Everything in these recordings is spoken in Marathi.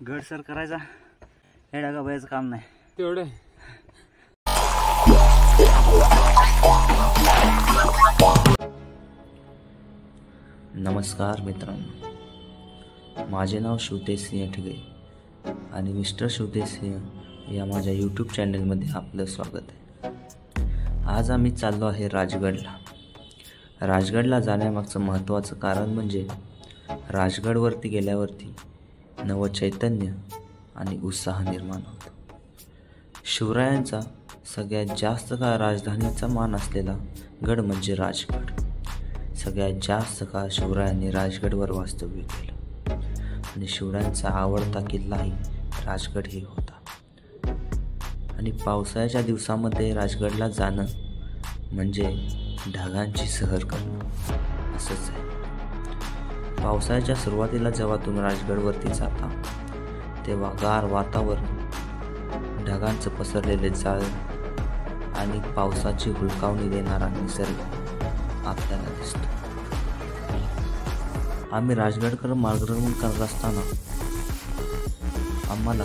गड सर करायचा हेडा गाबायचं काम नाही तेवढं. नमस्कार मित्रांनो, माझे नाव शिवतेज सिंह ठिगे आणि मिस्टर शिवतेज सिंह या माझ्या यूट्यूब चॅनलमध्ये आपलं स्वागत आहे. आज आम्ही चाललो आहे राजगडला. राजगडला जाण्यामागचं महत्त्वाचं कारण म्हणजे राजगडवरती गेल्यावरती नवचैतन्य आणि उत्साह निर्माण होतो. शिवरायांचा सगळ्यात जास्त काळ राजधानीचा मान असलेला गड म्हणजे राजगड. सगळ्यात जास्त काळ शिवरायांनी राजगडवर वास्तव्य केलं आणि शिवरायांचा आवडता किल्लाही राजगड हे होता. आणि पावसाळ्याच्या दिवसामध्ये राजगडला जाणं म्हणजे ढगांची सहल करणं असंच आहे. पावसाळ्याच्या सुरुवातीला जेव्हा तुम्ही राजगडवरती जाता तेव्हा गार वातावरण, ढगांचं पसरलेले जाळ आणि पावसाची हुलकावणी देणारा निसर्ग आपल्याला दिसतो. आम्ही राजगडकडे मार्गक्रमण करत असताना आम्हाला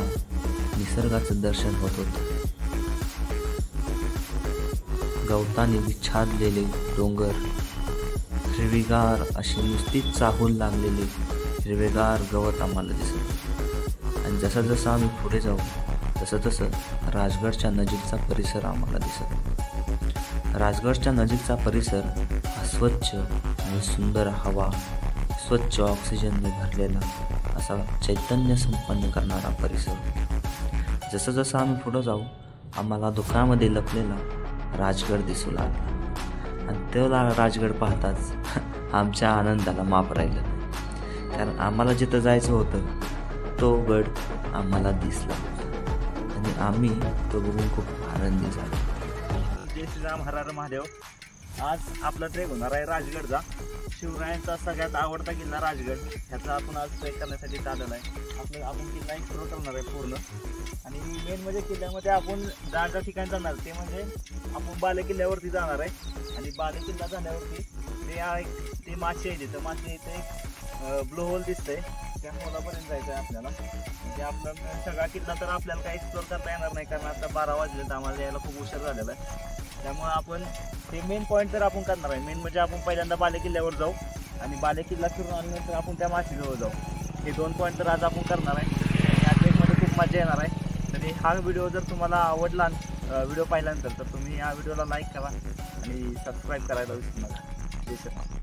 निसर्गाचं दर्शन होत होतं. गवताने विच्छादलेले डोंगर, हिरवीगार अशी नुसतीच चाहूल लागलेले हिरवेगार गवत आम्हाला दिसत. आणि जसं जसं आम्ही पुढे जाऊ तसं तसं राजगडच्या नजीकचा परिसर आम्हाला दिसत. राजगडच्या नजीकचा परिसर हा स्वच्छ आणि सुंदर हवा, स्वच्छ ऑक्सिजनने भरलेला असा चैतन्य संपन्न करणारा परिसर होता. जसं जसं आम्ही पुढं जाऊ आम्हाला धुक्यामध्ये लपलेला राजगड दिसू लागला. आणि तो राजगड पाहताच आमच्या आनंदाला माप राहिलं नाही, कारण आम्हाला जिथं जायचं होतं तो गड आम्हाला दिसला होता आणि आम्ही तो बघून खूप आनंदी झालो. जय श्रीराम, हर हर महादेव. आज आपला ट्रेक होणार आहे राजगडचा. शिवरायांचा सगळ्यात आवडता किल्ला राजगड, ह्याचा आपण आज ट्रेक करण्यासाठी चाललेला आहे. आपण किल्ला एक्सप्लोर करणार आहे पूर्ण. आणि मेन म्हणजे किल्ल्यामध्ये आपण ज्या ठिकाणी जाणार ते म्हणजे आपण बालेकिल्ल्यावरती जाणार आहे. आणि बालेकिल्ला झाल्यावरती ते मासे आहे, तिथं मासे इथे एक ब्लो होल दिसतंय, त्या होलापर्यंत जायचं आहे आपल्याला. म्हणजे आपला सगळा किल्ला तर आपल्याला काही एक्सप्लोर करता येणार नाही, कारण आता 12 वाजले तर आम्हाला यायला खूप उशीर झालेला आहे. त्यामुळे आपण ते मेन पॉईंट तर आपण करणार आहे. मेन म्हणजे आपण पहिल्यांदा बालेकिल्ल्यावर जाऊ आणि बालेकिल्ला फिरून आल्यानंतर आपण त्या माशीजवळ जाऊ. हे 2 पॉईंट तर आज आपण करणार आहे. या ट्रेकमध्ये खूप मजा येणार आहे. तर हा व्हिडिओ जर तुम्हाला आवडला, व्हिडिओ पाहिल्यानंतर, तर तुम्ही या व्हिडिओला लाईक करा आणि सबस्क्राईब करायला विसरू नका. जय श्रीराम.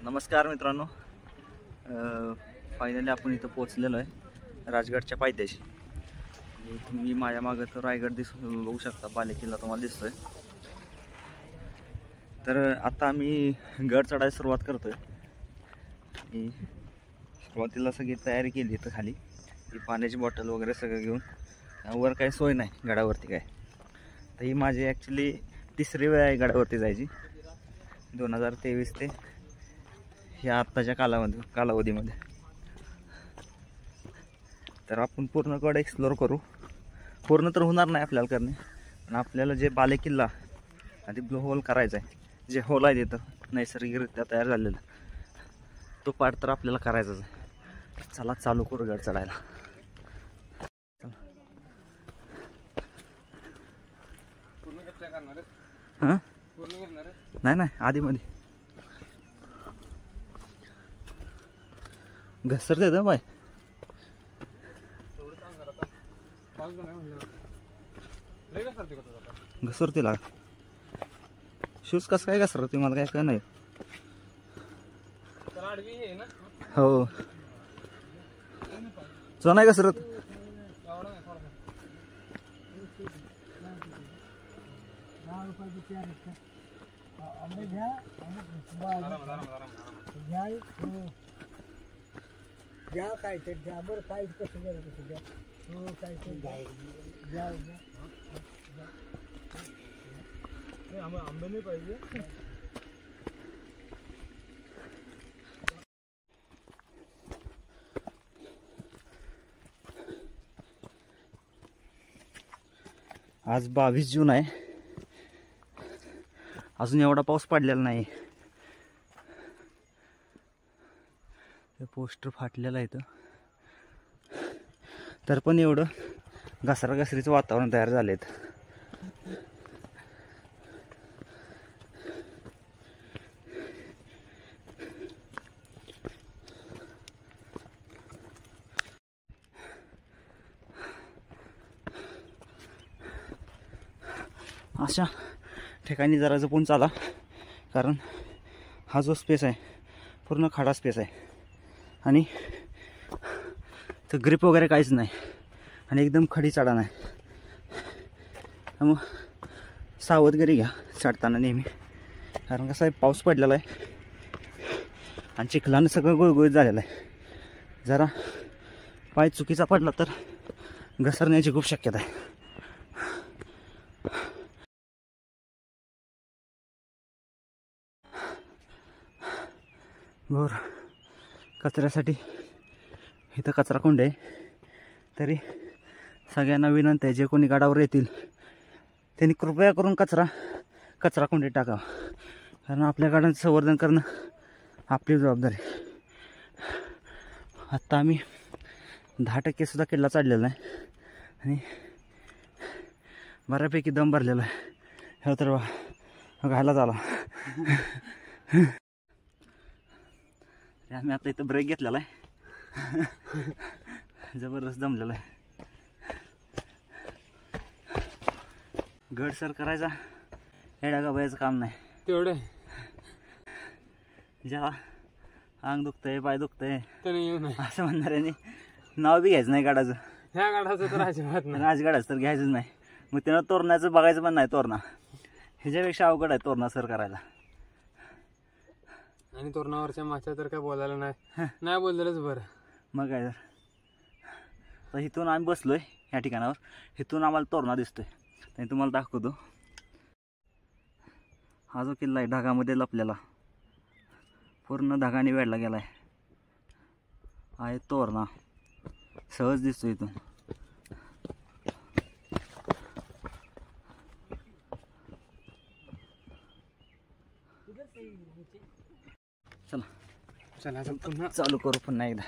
नमस्कार मित्रांनो, फायनली आपण इथं पोहोचलेलो आहे राजगडच्या पायथ्याशी. आणि तुम्ही माझ्या मागं तर रायगड बघू शकता, बालेकिल्ला तुम्हाला दिसतोय. तर आता आम्ही गड चढायला सुरुवात करतोय. आणि सुरुवातीला सगळी तयारी केली इथं खाली, ही पाण्याची बॉटल वगैरे सगळं घेऊन. वर काही सोय नाही गडावरती काय. तर ही माझी ॲक्च्युली 3री वेळ आहे गडावरती जायची, 2023 ते ह्या आत्ताच्या कालावधीमध्ये. तर आपण पूर्ण गड एक्सप्लोर करू. पूर्ण तर होणार नाही आपल्याला करणे, पण आपल्याला जे बालेकिल्ला आणि ब्लो होल करायचा आहे, जे होल आहे तिथं नैसर्गिकरित्या तयार झालेलं, तो पार्ट तर आपल्याला करायचाच आहे. चला चालू करू गड चढायला. हां नाही आधीमध्ये घसरते ना बाय. घसरते लाग शूज कसं काय घसरते मला काय नाही. हो तो नाही घसरत. घ्या काय ते घ्या बरं काय कसं बरं कसं घ्या हो काय ते घ्या आंबे नाही पाहिजे. आज 22 जून आहे. अजून एवढा पाऊस पडलेला नाही. हे पोस्टर फाटलेलं आहे इथं. तर पण एवढं घसराघसरीचं वातावरण तयार झालेत. अशा ठिकाणी जरा जपून चाला, कारण हा जो स्पेस आहे पूर्ण खडा स्पेस आहे आणि तर ग्रिप वगैरे काहीच नाही आणि एकदम खडी चढा नाही. त्यामुळं सावधगिरी घ्या चढताना नेहमी, कारण कसं आहे पाऊस पडलेला आहे आणि चिखलानं सगळं गुळगुळीत झालेलं आहे. जरा पाय चुकीचा पडला तर घसरण्याची खूप शक्यता आहे. बर कचऱ्यासाठी इथं कचरा कुंड आहे. तरी सगळ्यांना विनंती आहे, जे कोणी गडावर येतील त्यांनी कृपया करून कचरा कुंडीत टाकावा, कारण आपल्या गाड्यांचं संवर्धन करणं आपली जबाबदारी. आत्ता आम्ही 10% सुद्धा किल्ला चढलेला आहे आणि बऱ्यापैकी दम भरलेला आहे. हे तर घायला झाला. आम्ही आता इथं ब्रेक घेतलेला आहे. जबरदस्त दमलेला आहे. गड सर करायचा एडा गाबायचं काम नाही तेवढे. ज्याला अंग दुखतंय पाय दुखतंय तरी येऊ नये असं म्हणणाऱ्याने नाव बी घ्यायचं नाही गाडाचं. ह्या गाडाचं तर अजिबात नाही. राजगडाचं तर घ्यायचंच नाही. मग त्यानं तोरणाचं बघायचं पण नाही. तोरणा ह्याच्यापेक्षा अवघड आहे तोरणा सर करायला. आणि तोरणावरच्या माच्या तर काय बोलायला नाही बोललेलंच बरं. मग काय तर इथून आम्ही बसलोय या ठिकाणावर. इथून आम्हाला तोरणा दिसतोय, ते तुम्हाला दाखवतो. हा जो किल्ला आहे ढगामध्ये लपलेला, पूर्ण ढगाने वेढला गेला आहे तोरणा. सहज दिसतो इथून. चला पुन्हा चालू करू पुन्हा एकदा.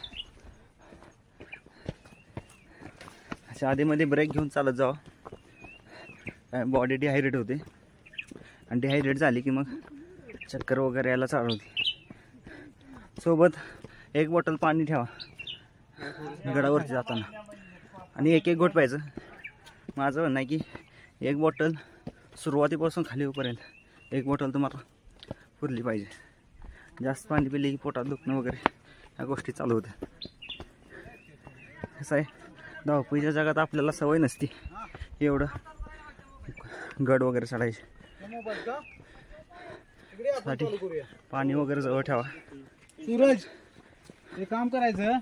अशा आधीमध्ये ब्रेक घेऊन चालत जावं, बॉडी डिहायड्रेट होते आणि डिहायड्रेट झाली की मग चक्कर वगैरे यायला चालू होते. सोबत एक बॉटल पाणी ठेवा गडावरती जाताना आणि एक घोट प्यायचं. माझं म्हणणं आहे की एक बॉटल सुरुवातीपासून खाली होईपर्यंत एक बॉटल तुम्हाला पुरली पाहिजे. जास्त पाणी पिले की पोटात दुखणं वगैरे ह्या गोष्टी चालू होत्या. कसं आहे धावपळीच्या जगात आपल्याला सवय नसती एवढं गड वगैरे चढायची. साठी पाणी वगैरे जवळ ठेवा. सूरज हे काम करायचं.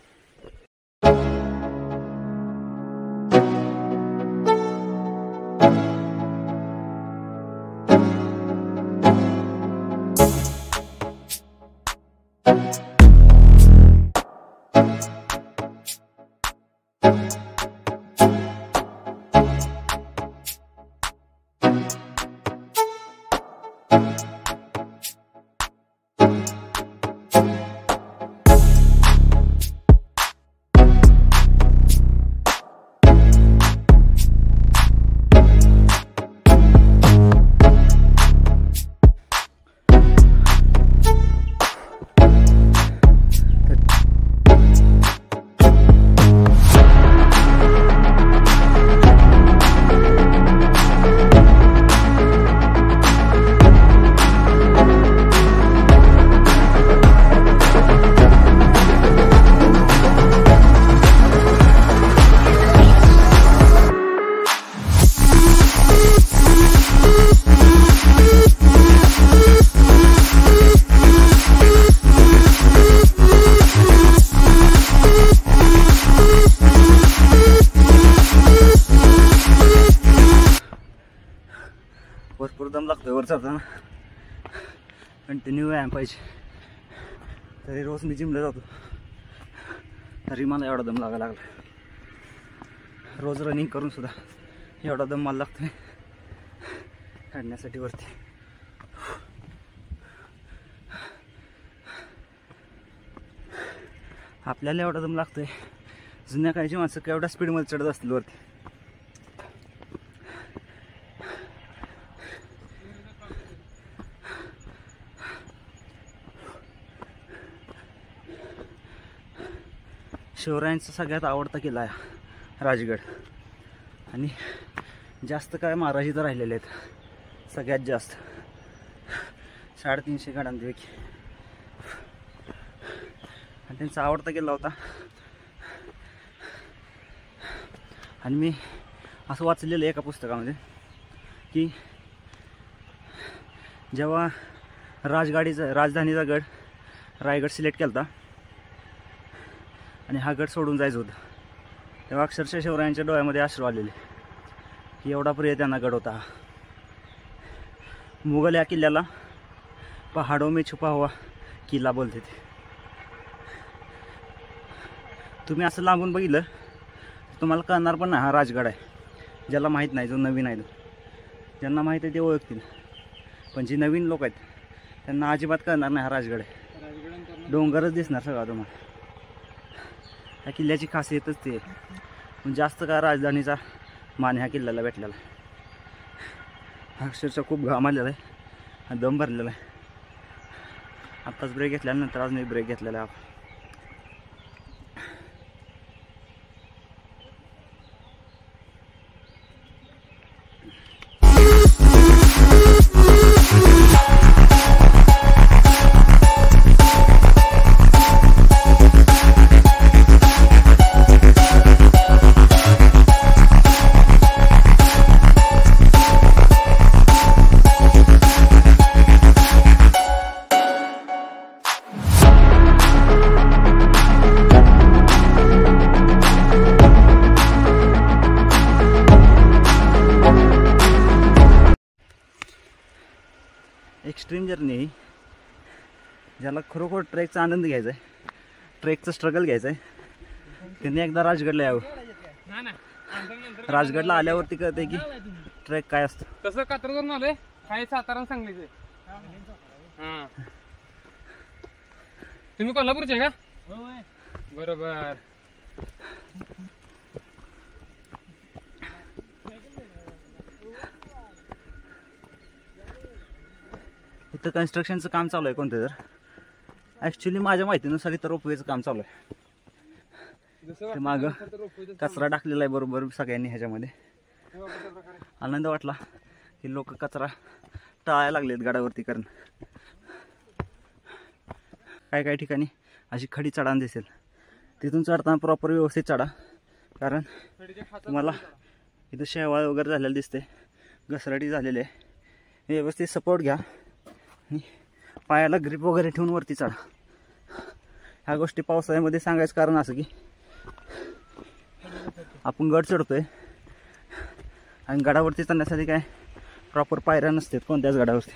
चढताना कंटिन्यू व्यायाम पाहिजे. तरी रोज मी जिमला जातो, तरी मला एवढा दम लागायला लागला. रोज रनिंग करून सुद्धा एवढा दम मला लागतोय काढण्यासाठी वरती. आपल्याला एवढा दम लागतोय, जुन्या काळची माणसं केवढ्या स्पीडमध्ये चढत असतील वरती. शिवरायांचा सगळ्यात आवडता किल्ला आहे राजगड. आणि जास्त काय महाराज इथं राहिलेले आहेत, सगळ्यात जास्त 350 गडांपैकी. आणि त्यांचा आवडता किल्ला होता. आणि मी असं वाचलेलं एका पुस्तकामध्ये की जेव्हा राजधानीचा गड रायगड सिलेक्ट केला होता आणि हा गड सोडून जायचं होतं, तेव्हा अक्षरशः शिवरायांच्या डोळ्यामध्ये अश्रू आलेले की एवढा प्रिय त्यांना गड होता. मुघल या किल्ल्याला पहाडों में छुपा हुआ किल्ला बोलते थे. तुम्ही असं लांबून बघितलं तुम्हाला कळणार पण नाही हा राजगड आहे. ज्याला माहीत नाही, जो नवीन आहे, ज्यांना माहीत आहे ते ओळखतील, पण जे नवीन लोक आहेत त्यांना अजिबात कळणार नाही हा राजगड आहे. डोंगरच दिसणार सगळा तुम्हाला. ह्या किल्ल्याची खासियतच ते आहे. पण जास्त काय राजधानीचा मान ह्या किल्ल्याला भेटलेला आहे. अक्षरशः खूप घाम आलेला आहे, दम भरलेला आहे. आत्ताच ब्रेक घेतल्यानंतर अजून एक ब्रेक घेतलेला आहे आपण. एक्स्ट्रीम जर्नी ही, ज्याला खरोखर ट्रेकचा आनंद घ्यायचा आहे, ट्रेकचं स्ट्रगल घ्यायचं आहे, त्यांनी एकदा राजगडला यावं. राजगडला आल्यावरती कळतंय की ट्रेक काय असतं. तसं कात्र करून आलोय, काय सातारा सांगलीचे. हां, तुम्ही कोल्हापूरचे का? बरोबर. इथं कन्स्ट्रक्शनचं काम चालू आहे कोणतं तर. ॲक्च्युली माझ्या माहितीनुसार इथं रोपवेचं काम चालू आहे. ते मागं कचरा टाकलेला आहे बरोबर सगळ्यांनी ह्याच्यामध्ये. आनंद वाटला की लोक कचरा टाळायला लागलेत गडावरती. कारण काही काही ठिकाणी अशी खडी चढाण दिसेल, तिथून चढताना प्रॉपर व्यवस्थित चढा. कारण तुम्हाला इथं शेवाळ वगैरे झालेलं दिसते, घसरटी झालेली आहे. व्यवस्थित सपोर्ट घ्या आणि पायाला ग्रिप वगैरे ठेवून वरती चढा. ह्या गोष्टी पावसाळ्यामध्ये सांगायचं कारण असं की आपण गड चढतोय आणि गडावरती चढण्यासाठी काय प्रॉपर पायऱ्या नसतात कोणत्याच गडावरती.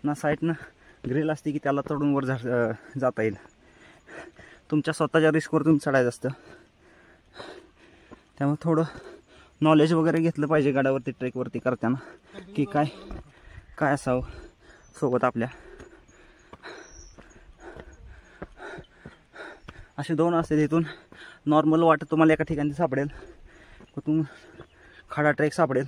ना साईडनं ग्रिल असते की त्याला चढून वर जाता येईल. तुमच्या स्वतःच्या रिस्कवर तुम्ही चढायचं असतं. त्यामुळे थोडं नॉलेज वगैरे घेतलं पाहिजे गडावरती ट्रेकवरती करताना की काय असावं सोबत आपल्या. असे दोन असते. तिथून नॉर्मल वाटत तुम्हाला एका ठिकाणी सापडेल, कुठून खडा ट्रेक सापडेल.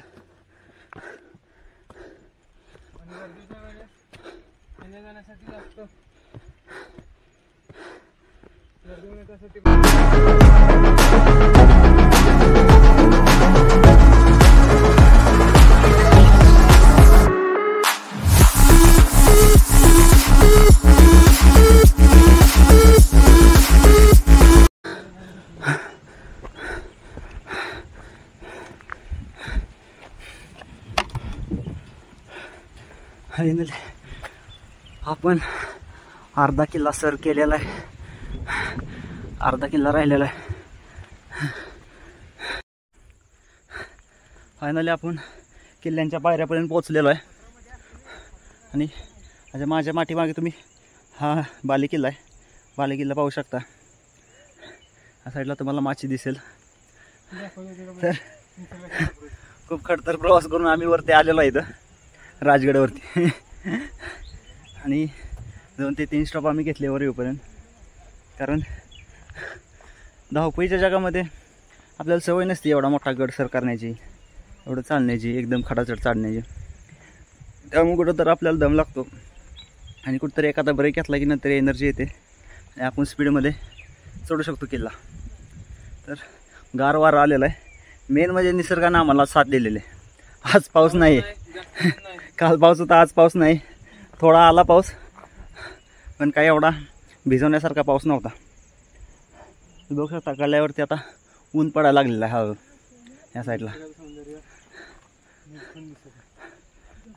आपण अर्धा किल्ला सर केलेला आहे, अर्धा किल्ला राहिलेला आहे. फायनली आपण किल्ल्यांच्या पायऱ्यापर्यंत पोहोचलेलो आहे. आणि आता माझ्या पाठीमागे तुम्ही हा बालेकिल्ला आहे. बालेकिल्ला पाहू शकता. या साईडला तुम्हाला माची दिसेल. तर खूप खडतर प्रवास करून आम्ही वरती आलेलो आहे इथं राजगडावरती. आणि 2 ते 3 स्टॉप आम्ही घेतले वर येऊपर्यंत. कारण धावपळीच्या जगामध्ये आपल्याला सवय नसते एवढा मोठा गड सर करण्याची, एवढं चालण्याची, एकदम खडाचड चढण्याची. त्यामुळे कुठं तर आपल्याला दम लागतो आणि कुठंतरी एखादा ब्रेक घेतला की नंतर एनर्जी येते आणि आपण स्पीडमध्ये चढू शकतो किल्ला. तर गार वारा आलेला आहे. मेन म्हणजे निसर्गानं आम्हाला साथ दिलेली आहे. आज पाऊस नाही आहे. काल पाऊस होता, आज पाऊस नाही. थोडा आला पाऊस, पण काही एवढा भिजवण्यासारखा पाऊस नव्हता. बघू शकता कल्ल्यावरती आता ऊन पडायला लागलेलं आहे. या साईडला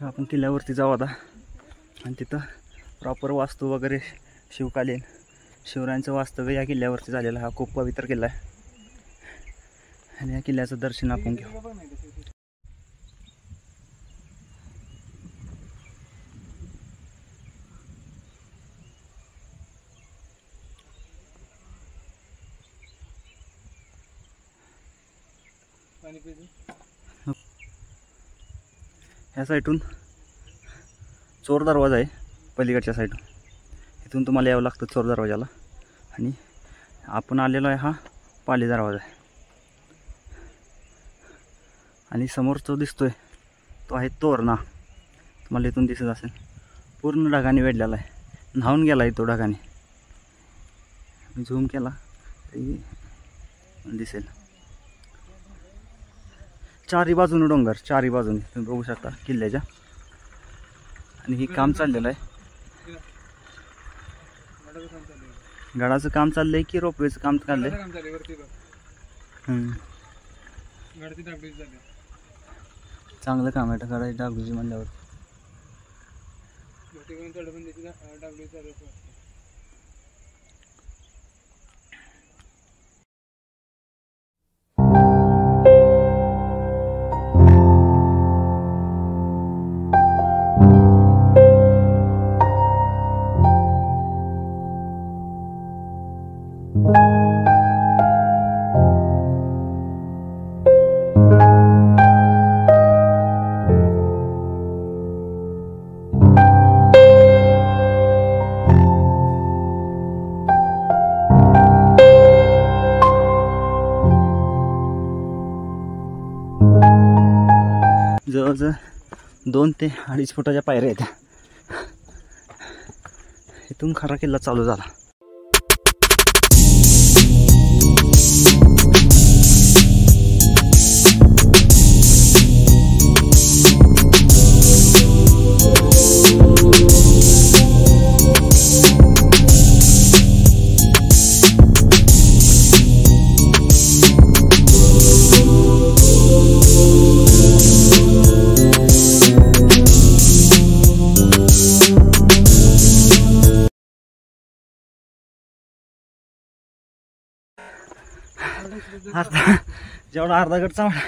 आपण किल्ल्यावरती जाऊ आता आणि तिथं प्रॉपर वास्तू वगैरे शिवकालीन शिवरायांचं वास्तव्य या किल्ल्यावरती झालेलं. हा खूप पवित्र किल्ला आहे आणि या किल्ल्याचं दर्शन आपण घेऊ. ह्या साईडून चोर दरवाजा आहे. पलीकडच्या साईडून इथून तुम्हाला यावं लागतं चोर दरवाजाला. आणि आपण आलेलो आहे हा पाली दरवाजा आहे. आणि समोर जो दिसतोय तो आहे तोरणा. तुम्हाला इथून दिसत असेल. पूर्ण ढगाने वेढलेला आहे. न्हावून गेला आहे तो ढगाने. झूम केला तरी दिसेल. चारी बाजूने डोंगर, चारी बाजूने तुम्ही बघू शकता किल्ल्याच्या. आणि हे काम चाललेलं आहे. गडाचं काम चाललंय की रोपवेचं काम चाललंय? चांगलं काम आहे गडाची डागडुजी म्हणल्यावर. जवळजवळ 2 ते 2.5 फुटाच्या पायऱ्या आहेत. इथून खरा किल्ला चालू झाला. जेवढा अर्धा गट चांगला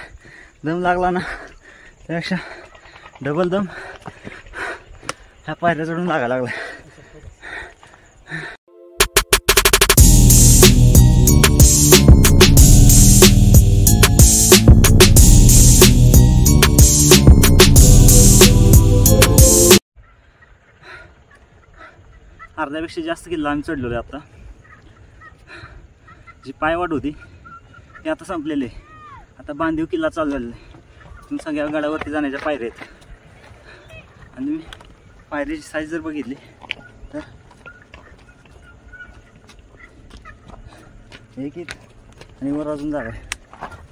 दम लागला ना त्यापेक्षा डबल दम ह्या पायऱ्या चढून लागायला लागला. अर्ध्यापेक्षा जास्त किल्ला आम्ही चढलेलो आहे. आता जी पायवाट होती ती आता संपलेली आहे. आता बांधीव किल्ला चालू झालेला आहे. तुम्ही सगळ्या गडावरती जाण्याच्या पायऱ्या आहेत. आणि मी पायरीची साईज जर बघितली तर एक आणि वर अजून जागा आहे.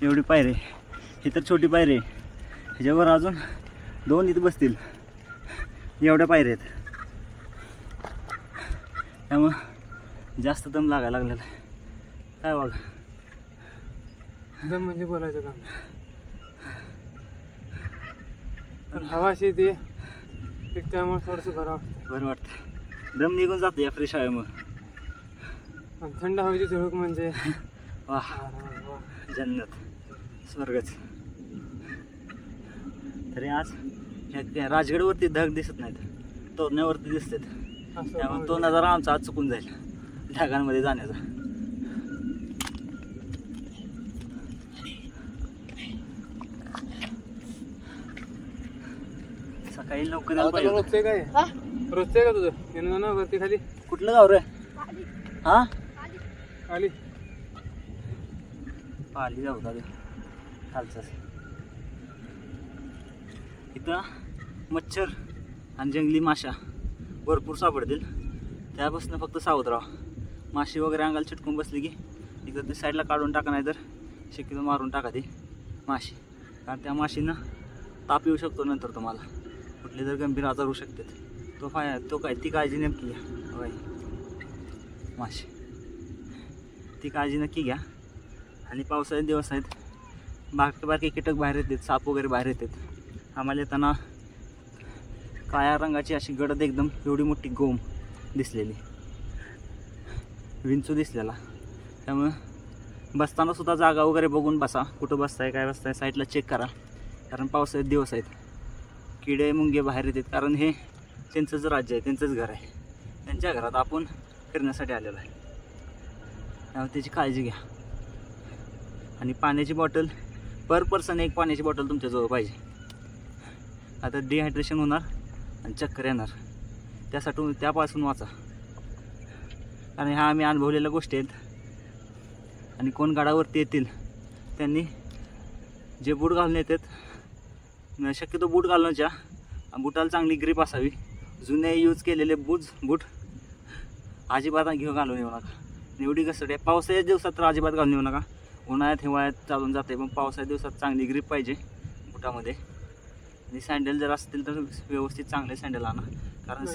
एवढी पायरी ही तर छोटी पायरी आहे. ह्याच्यावर अजून 2 इथं बसतील एवढ्या पायऱ्या आहेत. त्यामुळं जास्त दम लागायला लागलेला आहे. काय बघा दम म्हणजे बोलायचं काम. पण हवा अशी ती त्यामुळे थोडंसं बरं वाटतं. दम निघून जातं या फ्रेश हवेमुळे. पण थंड हवेची झुळूक म्हणजे वाह, जन्नत, स्वर्गच. तरी आज ह्या राजगडवरती ढग दिसत नाहीत, तोरण्यावरती दिसतात. त्यामुळे तो नजारा आमचा आज चुकून जाईल ढगांमध्ये जाण्याचा. सकाळी लवकर यायला पाहिजे होतं. रोजचे काय रोजचे का तुझं येणं ना वरती खाली कुठलं गाव रे? हा आली पाली जाऊ का खालचाच. इथं मच्छर आणि जंगली माशा भरपूर सापडतील, त्यापासून फक्त सावध राहा. माशी वगैरे अंगाला चिटकून बसली की इकडं ती साईडला काढून टाका, नाही तर शक्यतो मारून टाका ती माशी. कारण त्या माशीनं ताप येऊ शकतो नंतर तुम्हाला, कुठले जर गंभीर आजार होऊ शकतात. तो काय ती काळजी नेमकी घ्या बाई. माशी ती काळजी नक्की घ्या. आणि पावसाचे दिवस आहेत, बारके कीटक बाहेर येतात, साप वगैरे बाहेर येतात. आम्हाला येताना काळ्या रंगाची अशी गडद एकदम एवढी मोठी गोम दिसलेली, विंचू दिसलेला. त्यामुळं बसताना सुद्धा जागा वगैरे बघून बसा, कुठं बसताय काय बसताय साईडला चेक करा. कारण पावसाचे दिवस आहेत, किडे मुंगे बाहेर येतात. कारण हे त्यांचंच राज्य आहे, त्यांचंच घर आहे, त्यांच्या घरात आपण फिरण्यासाठी आलेलो आहे. त्यामुळे त्याची काळजी घ्या. आणि पाण्याची बॉटल पर पर्सन एक पाण्याची बॉटल तुमच्याजवळ पाहिजे. आता डिहायड्रेशन होणार आणि चक्कर येणार, त्यापासून वाचा. कारण ह्या आम्ही अनुभवलेल्या गोष्टी आहेत. आणि कोण गडावरती येतील त्यांनी जे बूट घालून येतात, शक्यतो बूट घालण्याच्या बुटाला चांगली ग्रीप असावी. जुने यूज केलेले बूट अजिबात घालून येऊ नका. एवढी घसरट आहे पावसाळ्याच्या दिवसात तर अजिबात घालून येऊ नका. उन्हाळ्यात हिवाळ्यात चालून जाते, पण पावसाळ्या दिवसात चांगली ग्रीप पाहिजे बुटामध्ये. आणि सँडल जर असतील तर व्यवस्थित चांगले सँडल आणा. कारण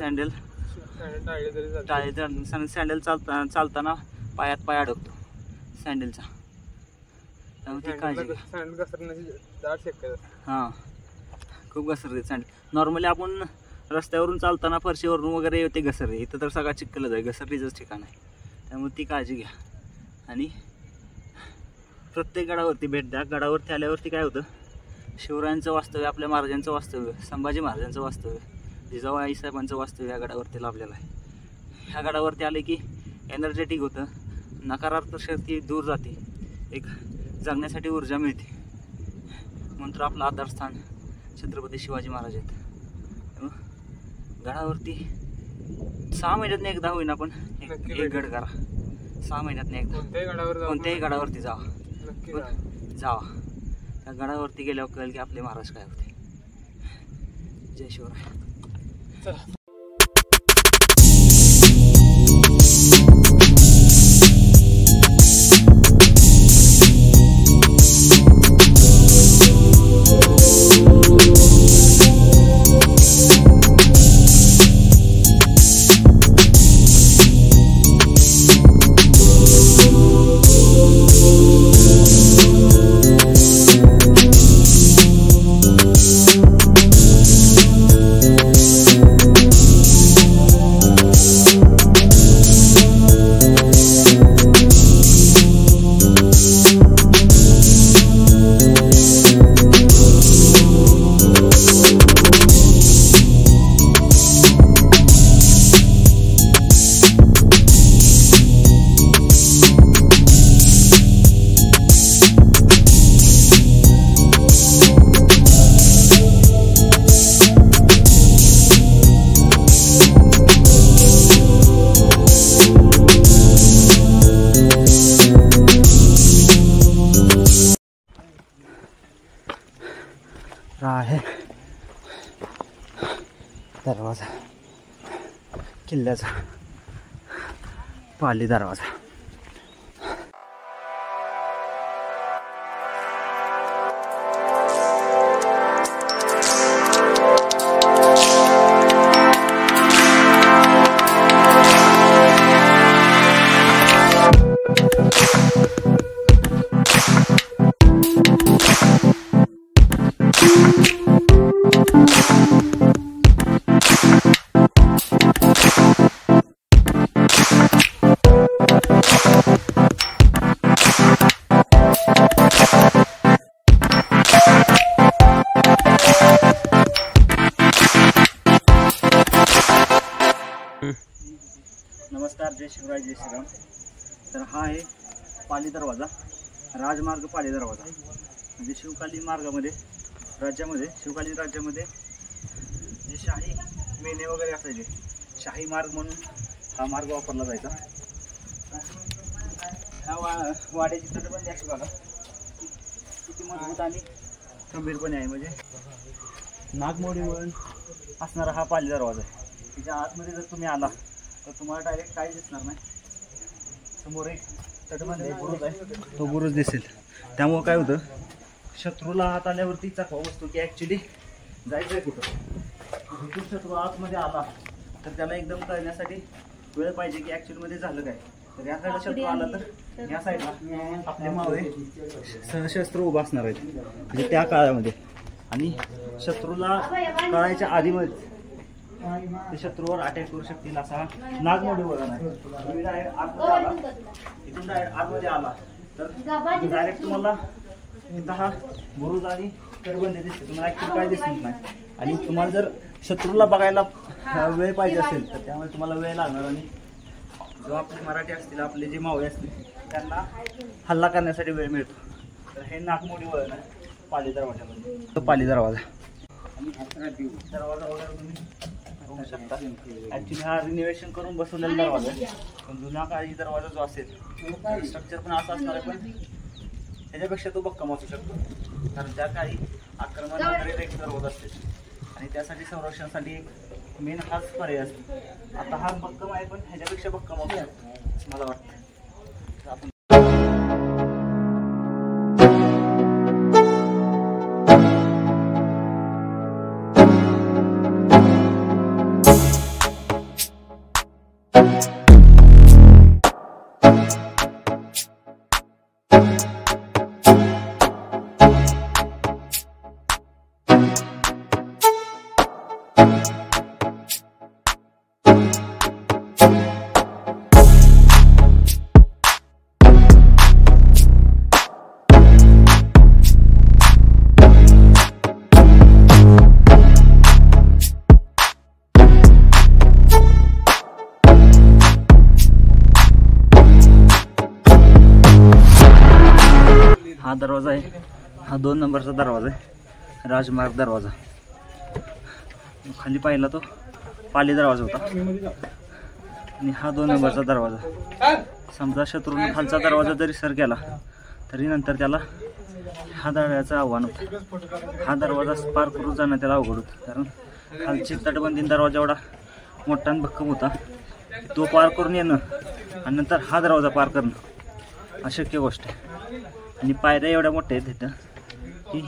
सँडल चालताना पायात पाय अडकतो सँडलचा, त्यामुळे ती काळजी घ्या. हां खूप घसरते सँडल. नॉर्मली आपण रस्त्यावरून चालताना फरशीवरून वगैरे येते घसरते, इथं तर सगळा चिखलच आहे, घसरणीचंच ठिकाण आहे. त्यामुळे ती काळजी घ्या. आणि प्रत्येक गडावरती भेट द्या. गडावरती आल्यावरती काय होतं, शिवरायांचं वास्तव्य, आपल्या महाराजांचं वास्तव्य, संभाजी महाराजांचं वास्तव्य, जिजाऊ आईसाहेबांचं वास्तव्य या गडावरती लाभलेलं आहे. ह्या गडावरती आले की एनर्जेटिक होतं, नकारात्मक शक्ती दूर जाते, एक जगण्यासाठी ऊर्जा मिळते. म्हणून तर आपलं आधारस्थान छत्रपती शिवाजी महाराज आहेत. गडावरती 6 महिन्यातनं एकदा होईना पण एक गड करा. 6 महिन्यातनं एकदा कोणत्याही गडावरती जावा. त्या गडावरती गेल्यावर कळेल की आपले महाराज काय होते. जय शिवराय. आहे दरवाजा किल्ल्याचा, पाली दरवाजा. शिवराय जय श्रीराम. तर हा आहे पाली दरवाजा, राजमार्ग पाली दरवाजा. म्हणजे शिवकालीन मार्गामध्ये शिवकालीन राज्यामध्ये जे शाही मेने वगैरे असायचे, शाही मार्ग म्हणून हा मार्ग वापरला जायचा. ह्या वाड्याची तटबंदी अशी बघा किती मजबूत आणि गंभीरपणे आहे. म्हणजे नागमोडीवरून असणारा हा पाली दरवाजा आहे. त्याच्या आतमध्ये जर तुम्ही आला तर तुम्हाला डायरेक्ट काही दिसणार नाही. समोर एक तटबंदी बुरुज आहे, तो बुरुज दिसेल. त्यामुळं काय होतं, शत्रूला आत आल्यावरती चकवा बसतो की ॲक्च्युली जायचं आहे कुठं. तिथून शत्रू आतमध्ये आला तर त्याला एकदम कळण्यासाठी वेळ पाहिजे की ॲक्च्युअलमध्ये झालं काय. तर या साईडला शत्रू आला तर या साईडला आपले मावळे सशस्त्र उभा असणार आहेत म्हणजे त्या काळामध्ये. आणि शत्रूला कळायच्या आधीमध्ये ते शत्रूवर अटॅक करू शकतील असा नागमोडी वळण आहे. तुम्ही डायरेक्ट आतमध्ये आला, इथून डायरेक्ट आतमध्ये आला तर डायरेक्ट तुम्हाला इथं हा बुरुज आणि तटबंदी दिसते, तुम्हाला ॲक्च्युअली काय दिसत नाही. आणि तुम्हाला जर शत्रूला बघायला वेळ पाहिजे असेल तर त्यामुळे तुम्हाला वेळ लागणार. आणि जो आपले मराठी असतील, आपले जे मावळे असतील, त्यांना हल्ला करण्यासाठी वेळ मिळतो. तर हे नागमोडी वळण आहे पाली दरवाजामध्ये, तो पाली दरवाजा. आणि दरवाजा वगैरे तुम्ही बघू शकता. ॲक्च्युली हा रिनोव्हेशन करून बसवलेला दरवाजा आहे. पण जुन्या काळी दरवाजा जो असेल स्ट्रक्चर पण असं असणार आहे, पण त्याच्यापेक्षा तो भक्कम असू शकतो. कारण त्या काळी आक्रमण वगैरे रेग्युलर होत असते आणि त्यासाठी संरक्षणासाठी एक मेन हाच पर्याय असतो. आता हा भक्कम आहे पण ह्याच्यापेक्षा भक्कम होतो असं मला वाटतं. आपण हा दरवाजा आहे, हा 2 नंबरचा दरवाजा आहे, राजमार्ग दरवाजा. खाली पाहिला तो पाली दरवाजा होता आणि हा 2 नंबरचा दरवाजा. समजा शत्रूने खालचा दरवाजा जरी सर केला तरी नंतर त्याला हा दरवाजाचं आव्हान होतं. हा दरवाजा पार करून जाणं त्याला अवघड होतं, कारण खालची तटबंदी दरवाजा एवढा मोठा आणि भक्कम होता. तो पार करून येणं आणि नंतर हा दरवाजा पार करणं अशक्य गोष्ट आहे. आणि पायऱ्या एवढ्या मोठ्या आहेत तिथं की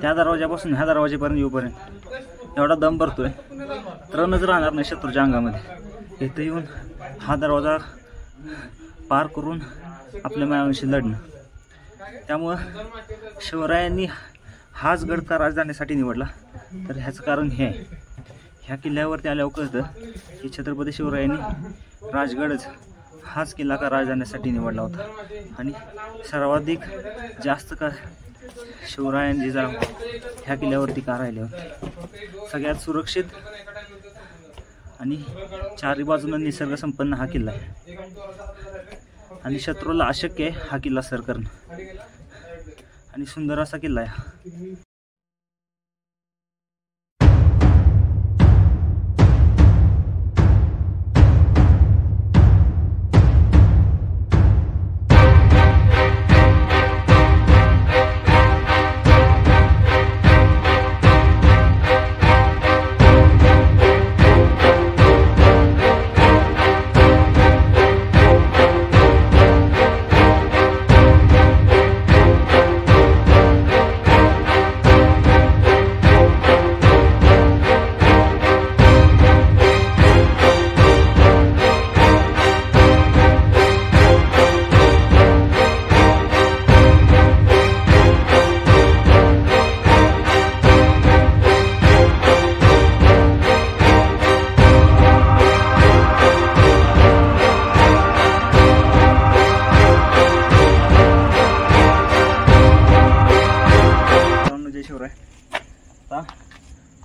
त्या दरवाजापासून ह्या दरवाजेपर्यंत येऊपर्यंत एवढा दम भरतोय, रणच राहणार नाही शत्रूच्या अंगामध्ये. इथं येऊन हा दरवाजा पार करून आपल्या मायाशी लढणं. त्यामुळं शिवरायांनी हाच गड का राजधानीसाठी निवडला तर ह्याचं कारण हे आहे. ह्या किल्ल्यावरती आल्यावर कळतं की छत्रपती शिवरायांनी राजगडच हाच किल्ला का राजधानीसाठी निवडला होता. आणि सर्वाधिक जास्त का शिवरायांनी जरा ह्या किल्ल्यावरती का राहिले होते. सगळ्यात सुरक्षित आणि चारी बाजूला निसर्ग संपन्न हा किल्ला आहे आणि शत्रूला अशक्य आहे हा किल्ला सर करणं. आणि सुंदर असा किल्ला आहे.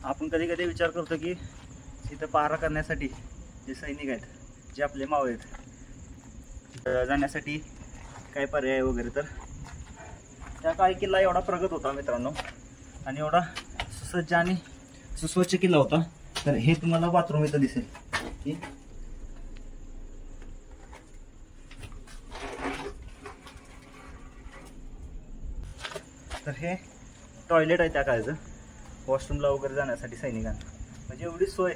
आपण कधी कधी विचार करतो की इथं पहारा करण्यासाठी जे सैनिक आहेत, जे आपले मावळे आहेत, जाण्यासाठी काय पर्याय वगैरे. तर त्या काळी किल्ला एवढा प्रगत होता मित्रांनो आणि एवढा सुसज्ज आणि सुस्वच्छ किल्ला होता. तर हे तुम्हाला बाथरूम इथं दिसेल की तर हे टॉयलेट आहे त्या काळचं, वॉशरूमला वगैरे जाण्यासाठी सैनिकांना. म्हणजे एवढी सोय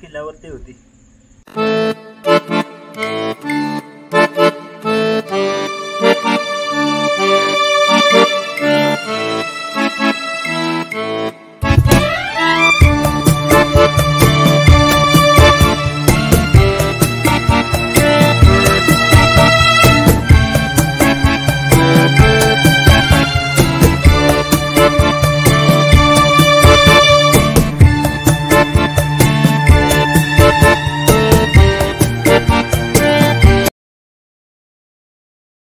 किल्ल्यावरती होती.